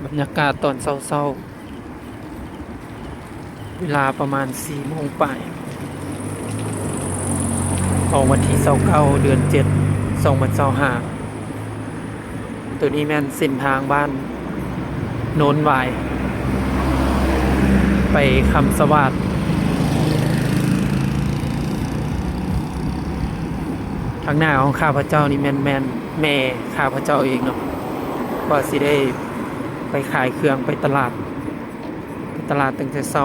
บรรยากาศตอนเช้าๆเวลาประมาณ4 โมงป่ายของวันที่29เดือน7 2025ตัวนี้แม่นเส้นทางบ้านโนนหวายไปคำสวัสดทางหน้าของข้าพเจ้านี่แม่นแม่ข้าพเจ้าเองเนาะว่าสิได้ไปขายเครื่องไปตลาดตั้งแต่เช้า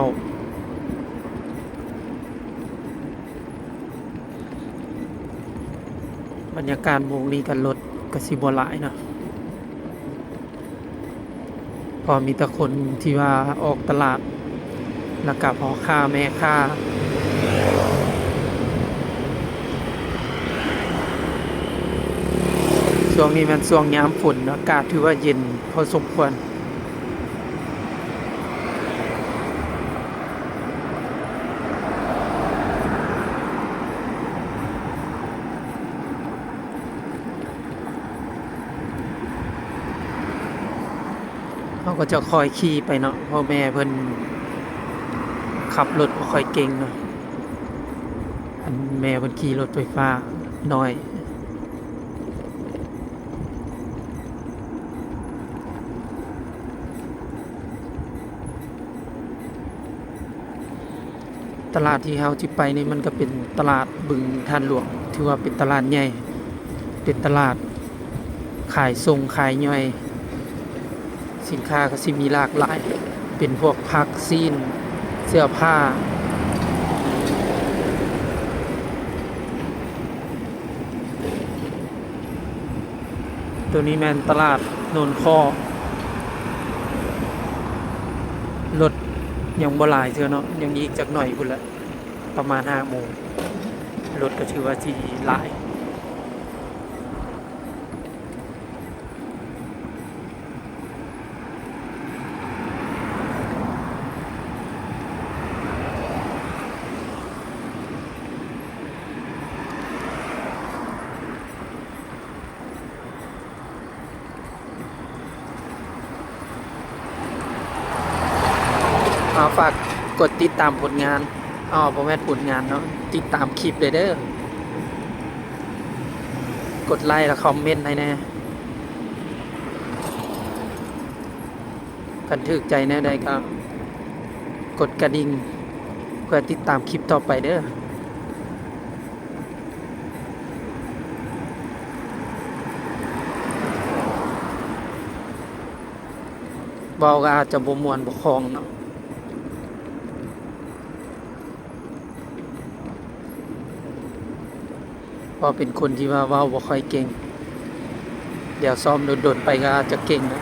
บรรยากาศโมงนี้กันรถก็สิบ่หลายเนาะพอมีแต่คนที่ว่าออกตลาดแล้วก็พ่อค้าแม่ค้าช่วงนี้มันช่วงยามฝนอากาศถือว่าเย็นพอสมควรเขาก็จะคอยขี่ไปเนาะพ่อแม่เพิ่นขับรถบ่ค่อยเก่งเนาะอันแม่เพิ่นขี่รถไฟฟ้าน้อยตลาดที่เฮาสิไปนี่มันก็เป็นตลาดบึงท่านหลวงถือว่าเป็นตลาดใหญ่เป็นตลาดขายส่งขายย่อยสินค้าก็สิมีหลากหลายเป็นพวกผักซีนเสื้อผ้าตัวนี้แม่นตลาดโนนคอรถยังบ่หลายเทื่อเนาะยังอีกจักหน่อยพุ่นละประมาณ5 โมงรถก็ถือว่าสิหลายฝากกดติดตามผลงานบ่แม่นผลงานเนาะติดตามคลิปเด้อกดไลค์และคอมเมนต์ให้แน่คันถูกใจแน่ใดก็กดกระดิ่งเพื่อติดตามคลิปต่อไปเด้อเว้าก็อาจจะบ่ม่วนบ่คล่องเนาะเพราะเป็นคนที่ว่าเว้าบ่ค่อยเก่งเดี๋ยวซ้อมโดนๆไปก็อาจจะเก่งนะ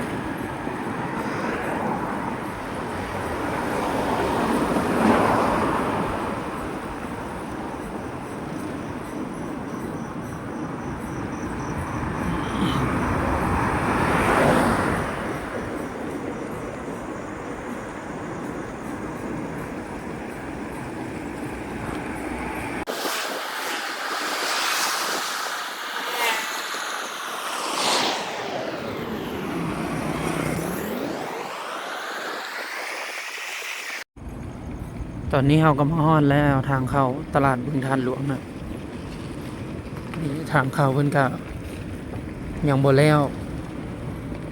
ตอนนี้เราก็มาฮอดแล้วทางเข้าตลาดบึงทานหลวงนะนี่ทางเข้าเพิ่นก็ยังบ่แล้ว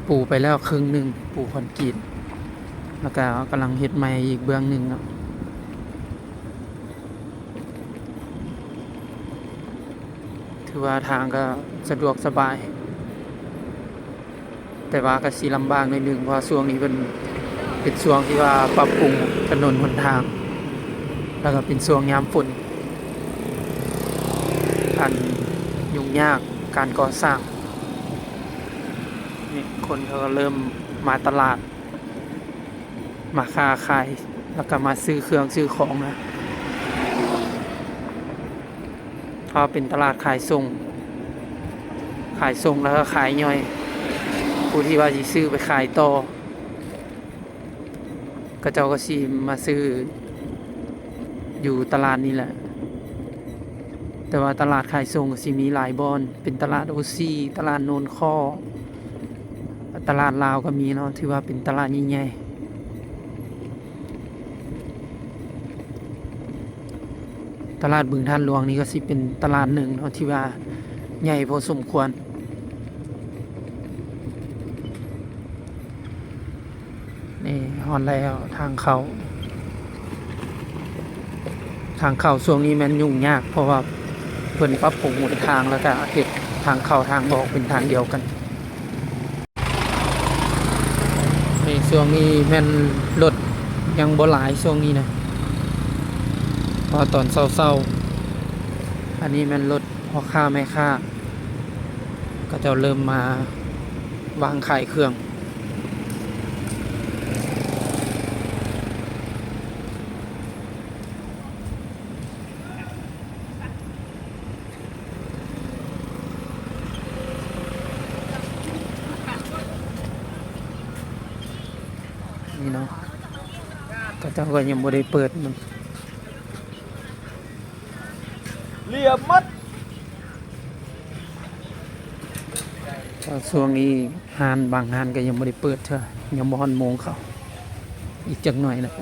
ปูไปแล้วครึ่งหนึงปูคอนกรีตแล้วก็กำลังเฮ็ดใหม่อีกเบื้องหนึงเนาะถือว่าทางก็สะดวกสบายแต่ว่าก็สิลำบากหน่อยนึงเพราะช่วงนี้เป็นช่วงที่ว่าปรับปรุงถนนหนทางแล้วก็เป็นช่วงยามฝนอันยุ่งยากการก่อสร้างนี่คนเขาก็เริ่มมาตลาดมาค้าขายแล้วก็มาซื้อเครื่องซื้อของนะเพราะเป็นตลาดขายส่งแล้วก็ขายย่อยผู้ที่ว่าสิซื้อไปขายต่อก็เจ้าก็สิมาซื้ออยู่ตลาดนี้แหละแต่ว่าตลาดขายส่งก็สิมีหลายบอนเป็นตลาดโอซีตลาดโนนข้อ ตลาดลาวก็มีเนาะถือว่าเป็นตลาดใหญ่ๆตลาดบึงท่านหลวงนี่ก็สิเป็นตลาดหนึ่งเนาะที่ว่าใหญ่พอสมควรนี่ฮอนแล้วทางเขาช่วงนี้แมันยุ่งยากเพราะว่าเพิ่นปรับปรุงหนทางแล้วก็เฮ็ดทางเข้าทางออกเป็นทางเดียวกันนี่ช่วงนี้แม่นรถยังบ่หลายช่วงนี้นะพอตอนเช้าๆอันนี้แม่นรถพ่อค้าแม่ค้าก็จะเริ่มมาวางขายเครื่องนี่เนาะก็เจ้าก็ยังบ่ได้เปิดมัน เรียบมัด ช่วงนี้ห้านบางห้านก็ยังบ่ได้เปิดเถอะยังบ่ฮอดโมงเขาอีกจักหน่อยนะ